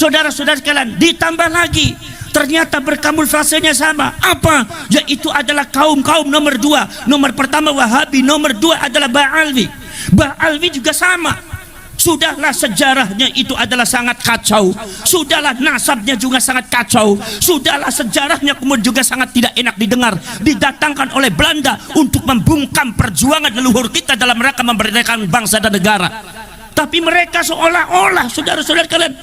Saudara-saudara sekalian, ditambah lagi ternyata berkamuflasenya sama. Apa? Yaitu adalah kaum-kaum nomor dua. Nomor pertama Wahabi, nomor dua adalah Ba'alwi. Ba'alwi juga sama. Sudahlah sejarahnya itu adalah sangat kacau. Sudahlah nasabnya juga sangat kacau. Sudahlah sejarahnya kemudian juga sangat tidak enak didengar. Didatangkan oleh Belanda untuk membungkam perjuangan leluhur kita dalam rangka memerdekakan bangsa dan negara. Tapi mereka seolah-olah, saudara-saudara kalian,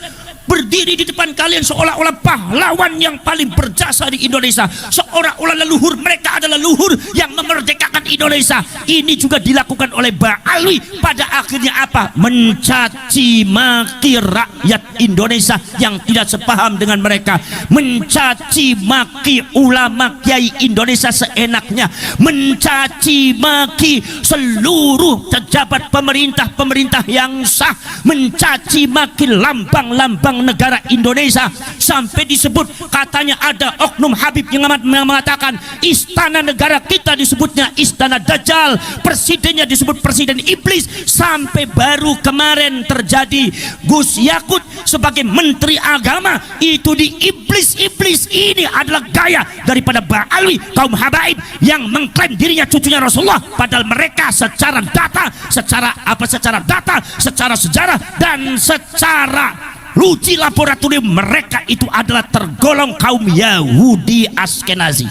berdiri di depan kalian seolah-olah pahlawan yang paling berjasa di Indonesia, seolah-olah leluhur mereka adalah leluhur yang memerdekakan Indonesia. Ini juga dilakukan oleh Ba'alwi. Pada akhirnya apa? Mencaci maki rakyat Indonesia yang tidak sepaham dengan mereka, mencaci maki ulama kiai Indonesia seenaknya, mencaci maki seluruh pejabat pemerintah yang sah, mencaci maki lambang-lambang negara Indonesia, sampai disebut katanya ada oknum Habib yang mengatakan istana negara kita disebutnya istana Dajjal, presidennya disebut presiden iblis. Sampai baru kemarin terjadi Gus Yakut sebagai menteri agama itu di iblis. Ini adalah gaya daripada Ba'alwi, kaum habaib yang mengklaim dirinya cucunya Rasulullah, padahal mereka secara data, secara sejarah dan secara uji laboratorium mereka itu adalah tergolong kaum Yahudi Askenazi.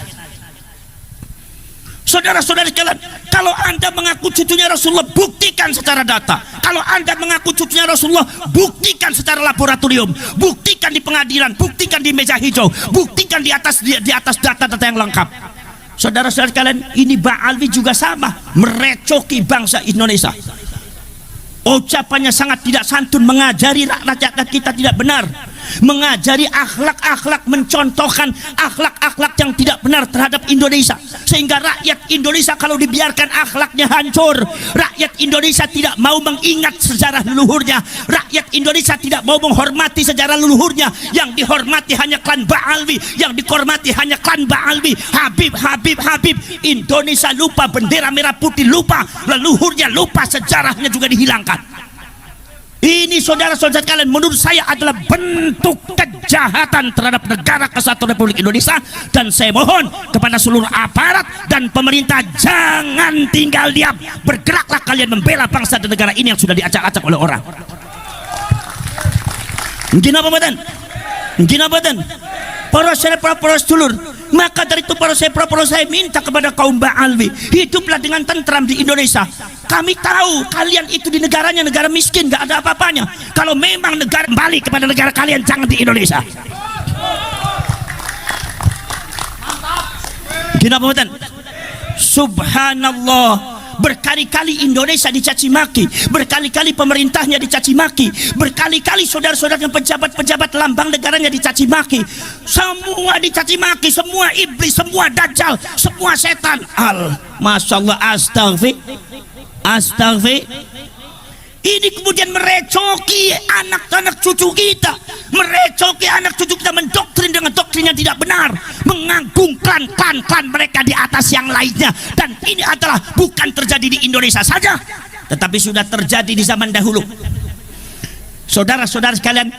Saudara-saudara sekalian, kalau Anda mengaku cucunya Rasulullah, buktikan secara data. Kalau Anda mengaku cucunya Rasulullah, buktikan secara laboratorium, buktikan di pengadilan, buktikan di meja hijau, buktikan di atas data-data yang lengkap. Saudara-saudara sekalian, ini Ba'alwi juga sama, merecoki bangsa Indonesia. Ucapannya sangat tidak santun, mengajari rakyat kita tidak benar, mengajari akhlak-akhlak, mencontohkan akhlak-akhlak yang tidak benar terhadap Indonesia, sehingga rakyat Indonesia kalau dibiarkan akhlaknya hancur. Rakyat Indonesia tidak mau mengingat sejarah leluhurnya, rakyat Indonesia tidak mau menghormati sejarah leluhurnya. Yang dihormati hanya klan Ba'alwi, yang dihormati hanya klan Ba'alwi. Habib Indonesia lupa bendera merah putih, lupa leluhurnya, lupa sejarahnya juga dihilangkan. Ini saudara-saudara kalian, menurut saya adalah bentuk kejahatan terhadap negara kesatuan Republik Indonesia. Dan saya mohon kepada seluruh aparat dan pemerintah, jangan tinggal diam, bergeraklah kalian membela bangsa dan negara ini yang sudah diacak-acak oleh orang. Mungkin apa badan? Para sedulur, maka dari itu para saya minta kepada kaum Ba'alwi, hiduplah dengan tentram di Indonesia. Kami tahu kalian itu di negaranya negara miskin, gak ada apa-apanya. Kalau memang negara kembali kepada negara kalian, jangan di Indonesia. Gina badan. Subhanallah, berkali-kali Indonesia dicaci maki, berkali-kali pemerintahnya dicaci maki, berkali-kali saudara-saudara yang pejabat-pejabat lambang negaranya dicaci maki. Semua dicaci maki, semua iblis, semua dajjal, semua setan. Masya Allah, astagfir. Ini kemudian merecoki anak-anak cucu kita, merecoki anak cucu kita, mendoktrin dengan doktrin yang tidak benar, mengagungkan klan mereka di atas yang lainnya. Dan ini adalah bukan terjadi di Indonesia saja, tetapi sudah terjadi di zaman dahulu. Saudara-saudara sekalian,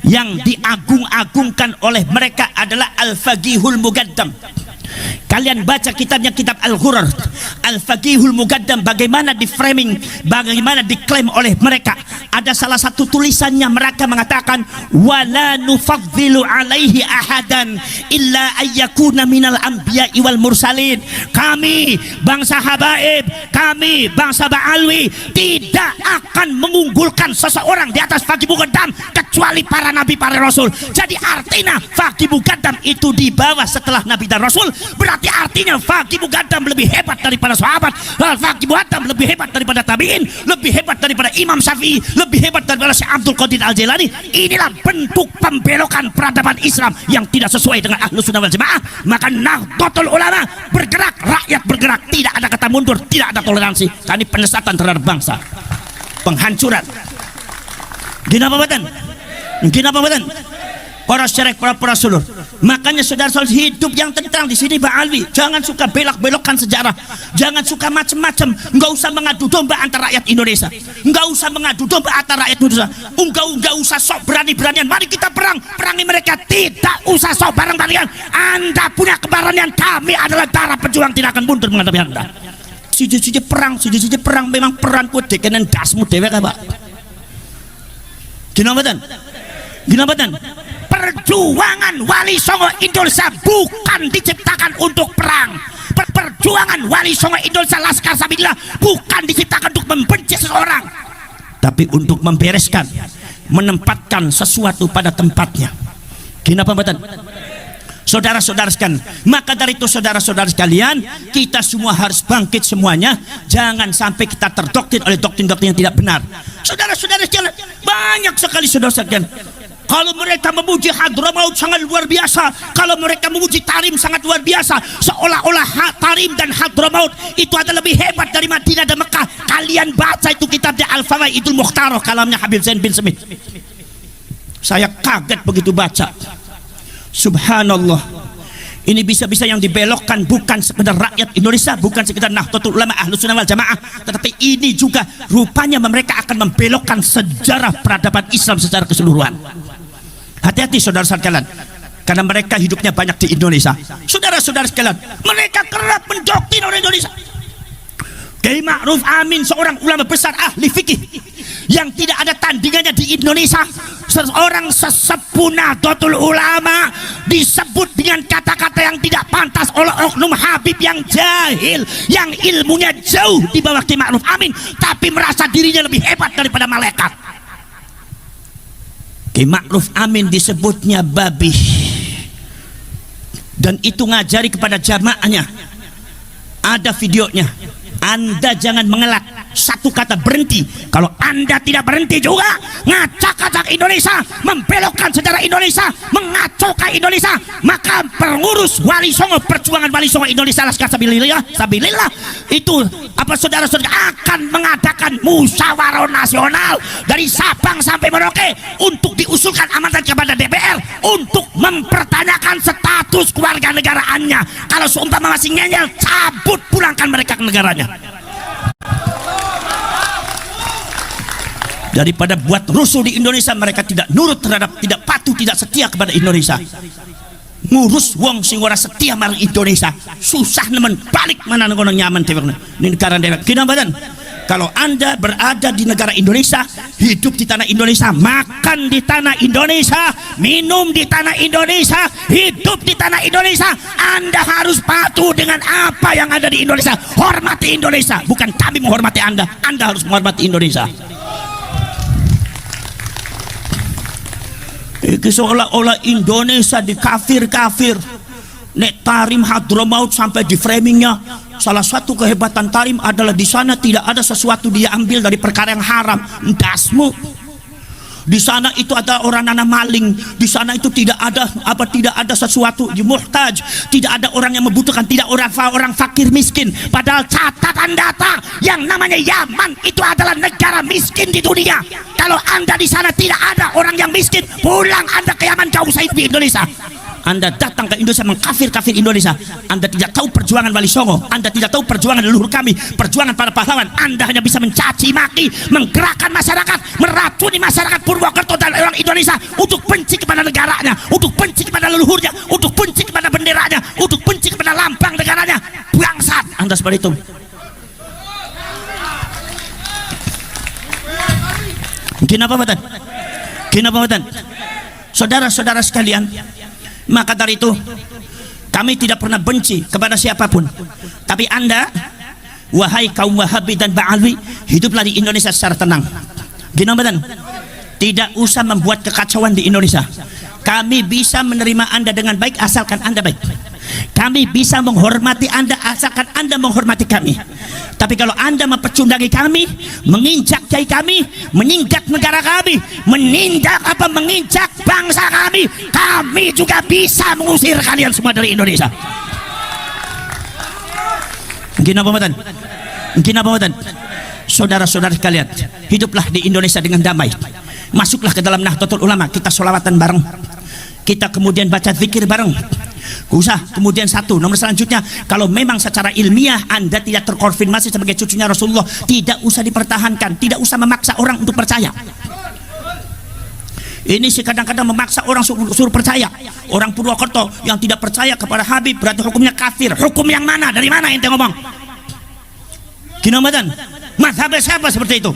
yang diagung-agungkan oleh mereka adalah Al-Faqihul Muqaddam. Kalian baca kitabnya, kitab Al-Ghurar, Al-Faqihul Muqaddam, bagaimana di framing, bagaimana diklaim oleh mereka. Ada salah satu tulisannya, mereka mengatakan wala nufaddilu alaihi ahadan illa ayyakuna minal anbiya'i wal mursalin. Kami bangsa habaib, kami bangsa Ba'alwi tidak akan mengunggulkan seseorang di atas Faqih Muqaddam kecuali para nabi, para rasul. Jadi artinya Faqih Muqaddam itu di bawah setelah nabi dan rasul. Berarti artinya Faqih Muqaddam lebih hebat daripada sahabat, Faqih Muqaddam lebih hebat daripada tabi'in, lebih hebat daripada Imam Syafi'i, lebih hebat daripada Syekh Abdul Qadir Al-Jailani. Inilah bentuk pembelokan peradaban Islam yang tidak sesuai dengan Ahlus Sunnah wal Jamaah. Maka Nahdlatul Ulama bergerak, rakyat bergerak, tidak ada kata mundur, tidak ada toleransi. Ini penyesatan terhadap bangsa, penghancuran. Gina apa badan? para syarek, para sulur. Makanya saudara-saudara, hidup yang tentram di sini Pak Alwi. Jangan suka belok-belokkan sejarah. Jangan suka macam-macam. Enggak usah mengadu domba antara rakyat Indonesia. Enggak usah mengadu domba antara rakyat Indonesia. Enggak usah sok berani-beranian. Mari kita perang. Perangi mereka. Tidak usah sok bareng-barengan. Anda punya keberanian. Kami adalah darah pejuang, tidak akan mundur menghadapi Anda. Siji-siji perang memang peran ku dekenen dasmu dewek Pak. Gimana? Perjuangan Wali Songo Indonesia bukan diciptakan untuk perang. Perjuangan Wali Songo Indonesia Laskar Sabilillah bukan diciptakan untuk membenci seseorang, tapi untuk membereskan, menempatkan sesuatu pada tempatnya. Kenapa badan? Saudara-saudara sekalian, maka dari itu saudara-saudara sekalian, kita semua harus bangkit semuanya. Jangan sampai kita terdoktrin oleh doktrin-doktrin yang tidak benar. Saudara-saudara sekalian, banyak sekali saudara sekalian, kalau mereka memuji Hadramaut sangat luar biasa, kalau mereka memuji Tarim sangat luar biasa, seolah-olah Tarim dan Hadramaut itu adalah lebih hebat dari Madinah dan Mekah. Kalian baca itu kitabnya Al-Fawaidul Mukhtarah, kalamnya Habib Zain bin Smith. Saya kaget begitu baca. Subhanallah. Ini bisa-bisa yang dibelokkan bukan sekedar rakyat Indonesia, bukan sekedar Nahdlatul Ulama Ahlus Sunnah wal Jamaah, tetapi ini juga rupanya mereka akan membelokkan sejarah peradaban Islam secara keseluruhan. Hati-hati saudara sekalian, karena mereka hidupnya banyak di Indonesia. Saudara-saudara sekalian, mereka kerap mendoktrin orang Indonesia. Kiai Ma'ruf Amin, seorang ulama besar ahli fikih yang tidak ada tandingannya di Indonesia, seorang sesepuh Nahdlatul Ulama, disebut dengan kata-kata yang tidak pantas oleh oknum Habib yang jahil, yang ilmunya jauh di bawah Kiai Ma'ruf Amin, tapi merasa dirinya lebih hebat daripada malaikat. Kiai Ma'ruf Amin disebutnya babi, dan itu ngajari kepada jamaahnya. Ada videonya. Anda jangan mengelak, satu kata berhenti. Kalau Anda tidak berhenti juga ngacak-ngacak Indonesia, membelokkan sejarah Indonesia, mengacaukan Indonesia, maka pengurus Wali Songo, perjuangan Wali Songo Indonesia Laskar Sabilillah itu saudara-saudara akan mengadakan musyawarah nasional dari Sabang sampai Merauke untuk diusulkan amanat kepada DPR untuk mempertanyakan status kewarganegaraannya. Kalau seumpama masih ngeyel, cabut, pulangkan mereka ke negaranya. Daripada buat rusuh di Indonesia, mereka tidak nurut terhadap, tidak patuh, tidak setia kepada Indonesia. Ngurus wong sing ora setia marang Indonesia, susah nemen, balik mana ngono nyaman dewek di negara dewek. Kinambadan, kalau Anda berada di negara Indonesia, hidup di tanah Indonesia, makan di tanah Indonesia, minum di tanah Indonesia, hidup di tanah Indonesia, Anda harus patuh dengan apa yang ada di Indonesia. Hormati Indonesia, bukan kami menghormati Anda. Anda harus menghormati Indonesia. Iki seolah-olah Indonesia di kafir-kafir. Nek Tarim Hadramaut sampai di framingnya, salah satu kehebatan Tarim adalah di sana tidak ada sesuatu dia ambil dari perkara yang haram. Dasmu. Di sana itu ada orang nanam maling, di sana itu tidak ada sesuatu di muhtaj, tidak ada orang yang membutuhkan, tidak orang fakir miskin. Padahal catatan data yang namanya Yaman itu adalah negara miskin di dunia. Kalau Anda di sana tidak ada orang yang miskin, pulang Anda ke Yaman, jauh saya di Indonesia. Anda datang ke Indonesia mengkafir-kafir Indonesia. Anda tidak tahu perjuangan Wali Songo, Anda tidak tahu perjuangan leluhur kami, perjuangan para pahlawan. Anda hanya bisa mencaci maki, menggerakkan masyarakat, meracuni masyarakat Purwokerto dan orang Indonesia untuk benci kepada negaranya, untuk benci kepada leluhurnya, untuk benci kepada benderanya, untuk benci kepada lambang negaranya. Bangsat Anda seperti itu. Kenapa Badan? Saudara-saudara sekalian, maka dari itu kami tidak pernah benci kepada siapapun. Tapi Anda, wahai kaum Wahabi dan Ba'alwi, hiduplah di Indonesia secara tenang. Gimana? Tidak usah membuat kekacauan di Indonesia. Kami bisa menerima Anda dengan baik asalkan Anda baik. Kami bisa menghormati Anda asalkan Anda menghormati kami. Tapi kalau Anda mempecundangi kami, menginjak kiai kami, meningkat negara kami, menginjak bangsa kami, kami juga bisa mengusir kalian semua dari Indonesia. Mungkin apa Badan? Saudara-saudara sekalian, hiduplah di Indonesia dengan damai. Masuklah ke dalam Nahdlatul Ulama, kita sholawatan bareng. kita kemudian baca zikir bareng. Usah. Kemudian satu, nomor selanjutnya, kalau memang secara ilmiah Anda tidak terkonfirmasi sebagai cucunya Rasulullah, tidak usah dipertahankan, tidak usah memaksa orang untuk percaya. Ini sih kadang-kadang memaksa orang suruh percaya. Orang Purwokerto yang tidak percaya kepada Habib berarti hukumnya kafir. Hukum yang mana? Dari mana ente ngomong? Kinamatan, mazhab siapa seperti itu?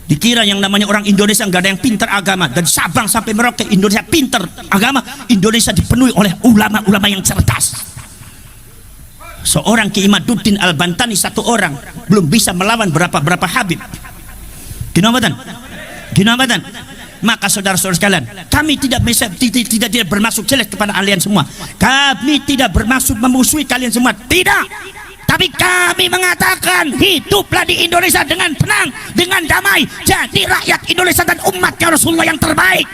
Dikira yang namanya orang Indonesia nggak ada yang pintar agama. Dari Sabang sampai Merauke Indonesia pintar agama. Indonesia dipenuhi oleh ulama-ulama yang cerdas. Seorang Ki Imaduddin Al-Bantani satu orang belum bisa melawan berapa Habib. Kinamatan. Maka saudara-saudara sekalian, kami tidak bermaksud jelek kepada kalian semua. Kami tidak bermaksud memusuhi kalian semua, tidak. Tapi kami mengatakan hiduplah di Indonesia dengan tenang, dengan damai. Jadi rakyat Indonesia dan umatnya Rasulullah yang terbaik.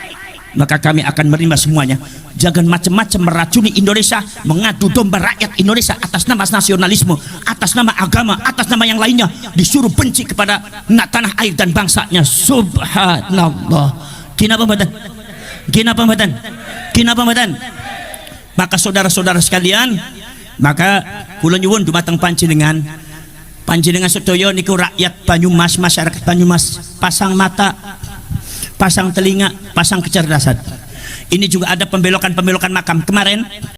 Maka kami akan menerima semuanya. Jangan macam-macam meracuni Indonesia, mengadu domba rakyat Indonesia atas nama nasionalisme, atas nama agama, atas nama yang lainnya, disuruh benci kepada tanah air dan bangsanya. Subhanallah. Kenapa badan? Maka saudara-saudara sekalian, maka kula nyuwun dumateng panjenengan sedaya niku rakyat Banyumas, masyarakat Banyumas, pasang mata, pasang telinga, pasang kecerdasan. Ini juga ada pembelokan makam kemarin.